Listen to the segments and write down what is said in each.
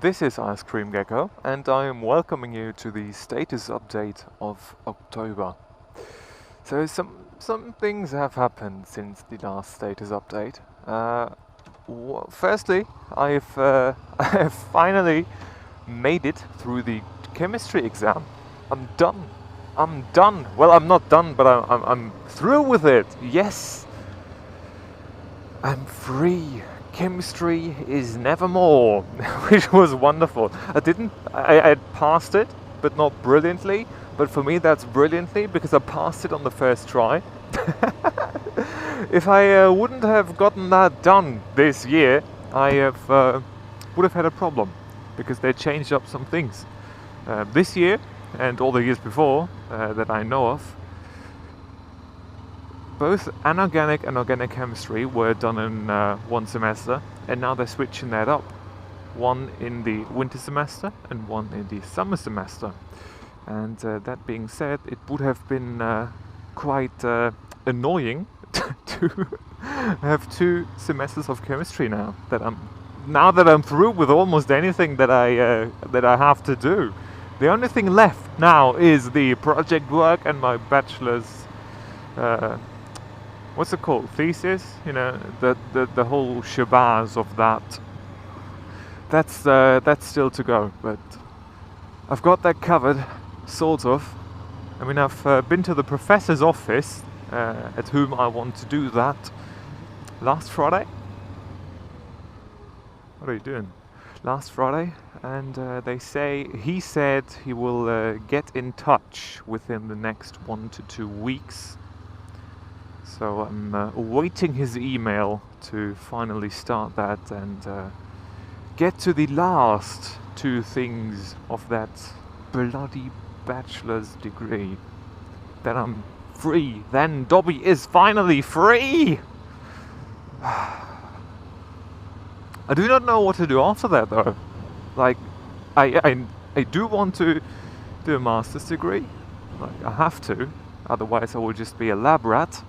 This is Ice Cream Gecko, and I am welcoming you to the status update of October. So some things have happened since the last status update. Firstly, I have finally made it through the chemistry exam. I'm done. I'm done. Well, I'm not done, but I'm through with it. Yes, I'm free. Chemistry is nevermore, which was wonderful. I passed it, but not brilliantly. But for me, that's brilliantly because I passed it on the first try. If I wouldn't have gotten that done this year, would have had a problem because they changed up some things. This year and all the years before that I know of, both anorganic and organic chemistry were done in one semester, and now they're switching that up. One in the winter semester and one in the summer semester. And that being said, it would have been quite annoying to have 2 semesters of chemistry now that I'm through with almost anything that I have to do. The only thing left now is the project work and my bachelor's. What's it called? Thesis? You know, the whole shabazz of that. That's still to go, but I've got that covered, sort of. I mean, I've been to the professor's office, at whom I want to do that, last Friday. What are you doing? Last Friday, and he said he will get in touch within the next 1 to 2 weeks. So I'm awaiting his email to finally start that and get to the last 2 things of that bloody bachelor's degree. Then I'm free. Then Dobby is finally free! I do not know what to do after that though. Like, I do want to do a master's degree. Like, I have to. Otherwise I will just be a lab rat.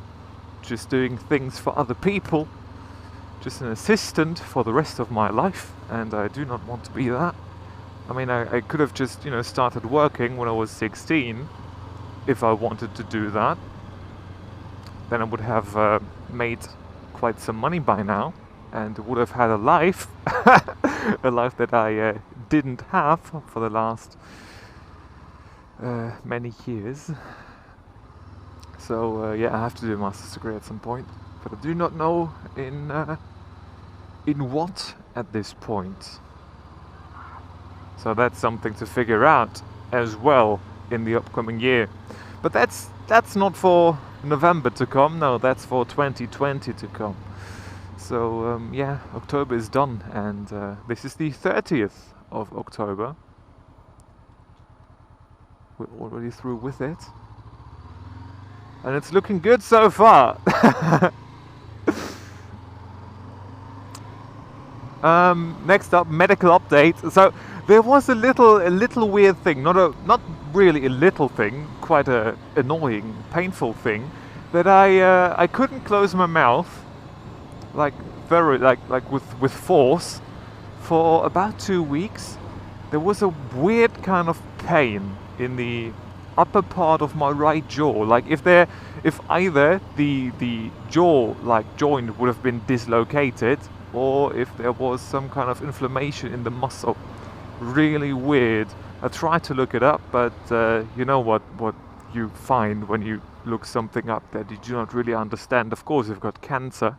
Just doing things for other people, just an assistant for the rest of my life, and I do not want to be that. I mean, I could have just, started working when I was 16, if I wanted to do that. Then I would have made quite some money by now, and would have had a life, a life that I didn't have for the last many years. So yeah, I have to do a master's degree at some point, but I do not know in what at this point. So that's something to figure out as well in the upcoming year. But that's not for November to come. No, that's for 2020 to come. So yeah, October is done, and this is the 30th of October. We're already through with it. And it's looking good so far. Next up, medical update. So there was a little weird thing, not really a little thing, quite a annoying, painful thing, that I couldn't close my mouth, like with force, for about 2 weeks. There was a weird kind of pain in the upper part of my right jaw, like if either the jaw joint would have been dislocated, or if there was some kind of inflammation in the muscle. Really weird. I tried to look it up, but you know what you find when you look something up that you do not really understand. Of course, you've got cancer.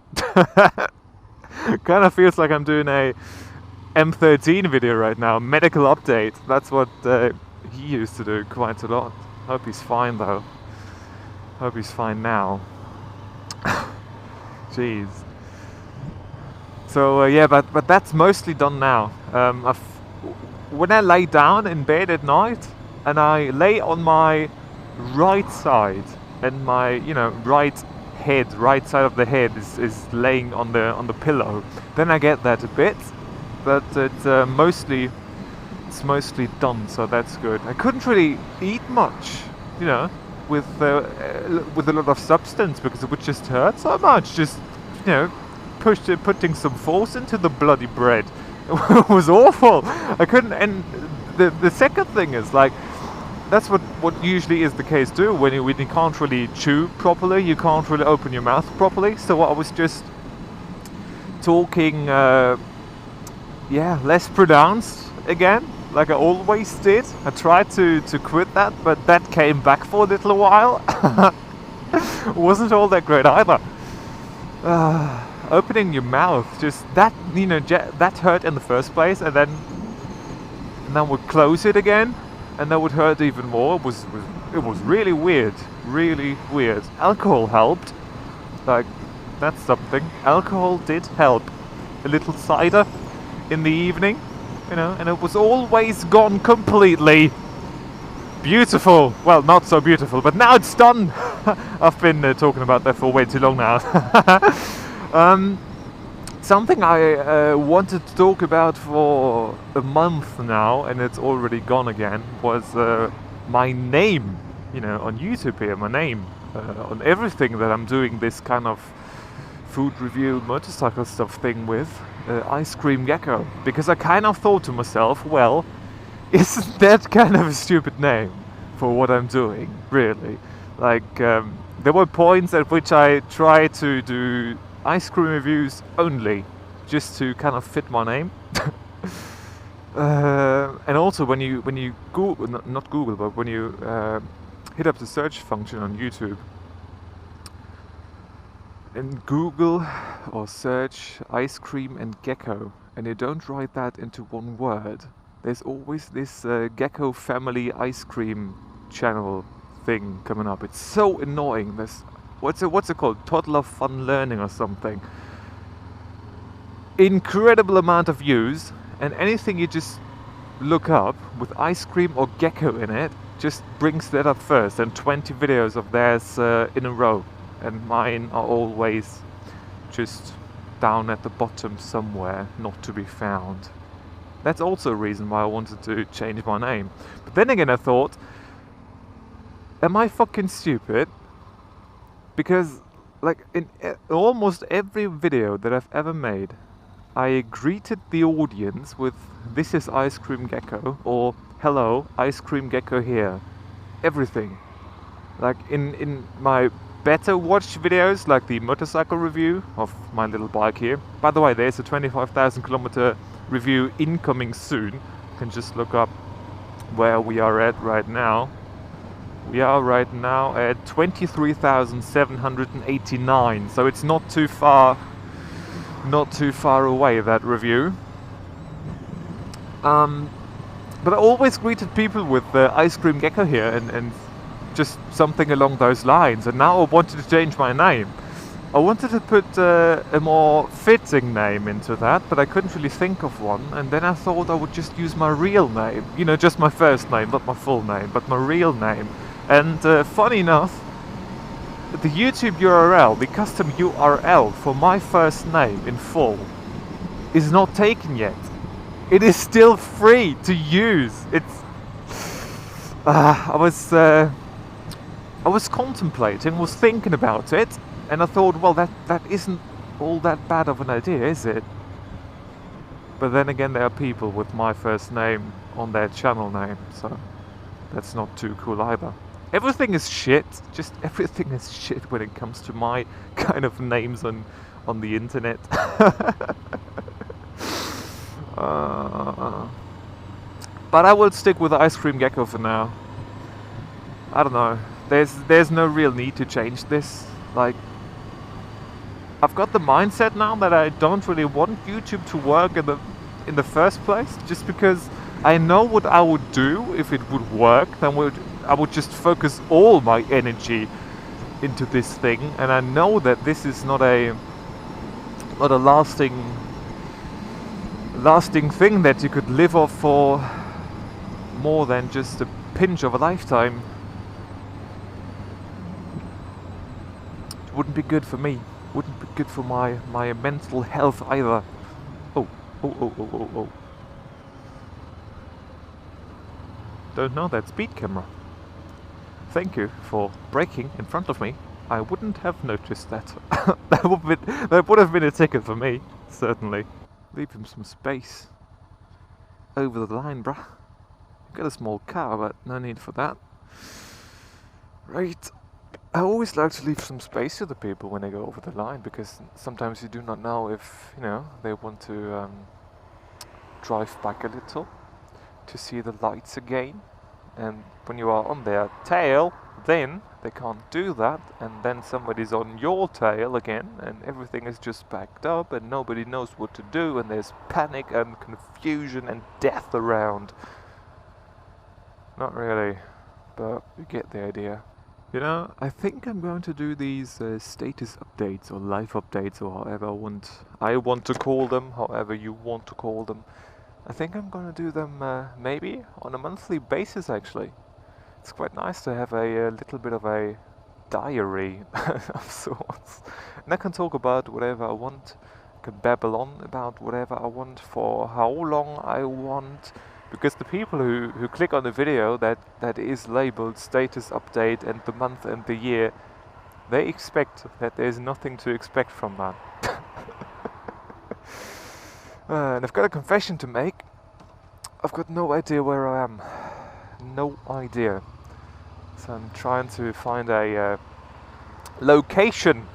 Kind of feels like I'm doing a M13 video right now, medical update. That's what he used to do quite a lot. Hope he's fine though. Hope he's fine now. Jeez. So yeah, but that's mostly done now. When I lay down in bed at night and I lay on my right side, and my right side of the head is laying on the pillow, then I get that a bit, but it's mostly done, so that's good. I couldn't really eat much, with a lot of substance, because it would just hurt so much. Just putting some force into the bloody bread. It was awful. I couldn't. And the second thing is like, that's what usually is the case too. When you can't really chew properly, you can't really open your mouth properly. So I was just talking, yeah, less pronounced again, like I always did. I tried to quit that, but that came back for a little while. Wasn't all that great either. Opening your mouth, just that, you know, that hurt in the first place, and then would close it again, and that would hurt even more. It was really weird, really weird. Alcohol helped, like that's something. Alcohol did help. A little cider in the evening, you know, and it was always gone completely. Beautiful. Well, not so beautiful, but now it's done. I've been talking about that for way too long now. Something I wanted to talk about for a month now, and it's already gone again, was my name, you know, on YouTube here, my name, on everything that I'm doing this kind of food review motorcycle stuff thing with, Ice Cream Gecko. Because I kind of thought to myself, well, isn't that kind of a stupid name for what I'm doing, really? Like, there were points at which I tried to do ice cream reviews only, just to kind of fit my name. And also when you Google, not Google, but when you hit up the search function on YouTube and Google or search ice cream and gecko, and you don't write that into one word, there's always this Gecko Family ice cream channel thing coming up. It's so annoying. This what's it called? Toddler Fun Learning or something. Incredible amount of views, and anything you just look up with ice cream or gecko in it just brings that up first, and 20 videos of theirs in a row, and mine are always just down at the bottom somewhere, not to be found. That's also a reason why I wanted to change my name. But then again I thought, am I fucking stupid? Because like in almost every video that I've ever made, I greeted the audience with "This is Ice Cream Gecko" or "Hello, Ice Cream Gecko here." Everything. Like in my better watched videos, like the motorcycle review of my little bike here. By the way, there's a 25,000 kilometer review incoming soon. You can just look up where we are at right now. We are right now at 23,789, so it's not too far away, that review. But I always greeted people with Ice Cream Gecko here and just something along those lines, and now I wanted to change my name. I wanted to put a more fitting name into that, but I couldn't really think of one, and then I thought I would just use my real name, you know, just my first name, not my full name, but my real name. And funny enough, the YouTube URL, the custom URL for my first name in full, is not taken yet. It is still free to use. It's I was contemplating, was thinking about it, and I thought, well, that isn't all that bad of an idea, is it? But then again, there are people with my first name on their channel name, so that's not too cool either. Everything is shit. Just everything is shit when it comes to my kind of names on the internet. But I will stick with Ice Cream Gecko for now. I don't know. There's no real need to change this. Like, I've got the mindset now that I don't really want YouTube to work in the first place, just because I know what I would do if it would work. Then I would just focus all my energy into this thing, and I know that this is not a lasting thing that you could live off for more than just a pinch of a lifetime. It wouldn't be good for me. Wouldn't be good for my mental health either. Oh. Don't know that speed camera. Thank you for braking in front of me. I wouldn't have noticed that. That would have been a ticket for me, certainly. Leave him some space. Over the line, bruh. You've got a small car, but no need for that. Right. I always like to leave some space to the people when they go over the line, because sometimes you do not know if, they want to drive back a little to see the lights again. And when you are on their tail, then they can't do that, and then somebody's on your tail again, and everything is just backed up, and nobody knows what to do, and there's panic and confusion and death around. Not really, but you get the idea. I think I'm going to do these status updates or life updates, or however I want to call them, however you want to call them. I think I'm going to do them maybe on a monthly basis, actually. It's quite nice to have a little bit of a diary of sorts. And I can talk about whatever I want, I can babble on about whatever I want for how long I want. Because the people who click on the video that is labeled status update and the month and the year, they expect that there's nothing to expect from that. And I've got a confession to make. I've got no idea where I am. No idea. So I'm trying to find a location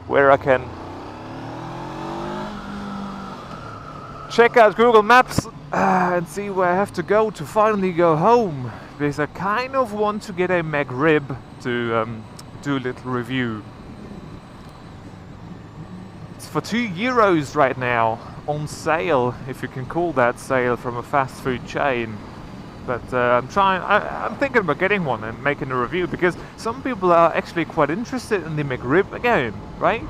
where I can check out Google Maps and see where I have to go to finally go home, because I kind of want to get a McRib to do a little review. It's for €2 right now, on sale, if you can call that sale from a fast food chain. But I'm thinking about getting one and making a review, because some people are actually quite interested in the McRib again, right?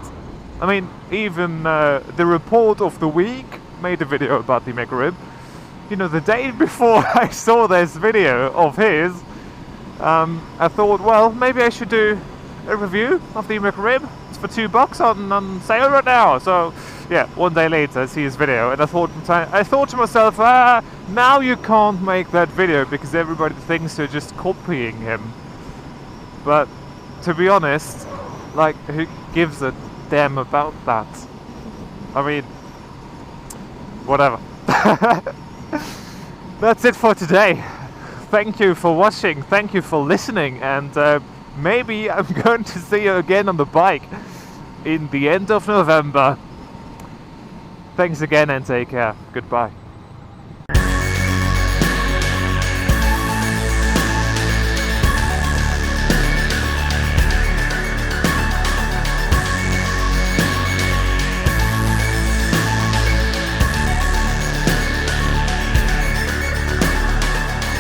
I mean, even the report of the week made a video about the McRib. The day before I saw this video of his, I thought, well, maybe I should do a review of the McRib. It's for $2 on sale right now. So, yeah, one day later I see his video, and I thought to myself, now you can't make that video because everybody thinks you're just copying him. But to be honest, who gives a damn about that? I mean, whatever. That's it for today. Thank you for watching, thank you for listening, and maybe I'm going to see you again on the bike in the end of November. Thanks again and take care. Goodbye.